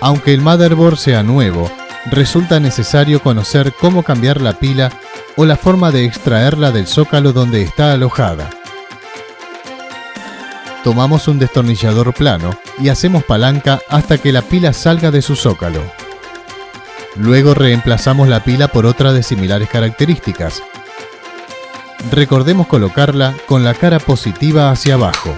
Aunque el motherboard sea nuevo, resulta necesario conocer cómo cambiar la pila o la forma de extraerla del zócalo donde está alojada. Tomamos un destornillador plano y hacemos palanca hasta que la pila salga de su zócalo. Luego reemplazamos la pila por otra de similares características. Recordemos colocarla con la cara positiva hacia abajo.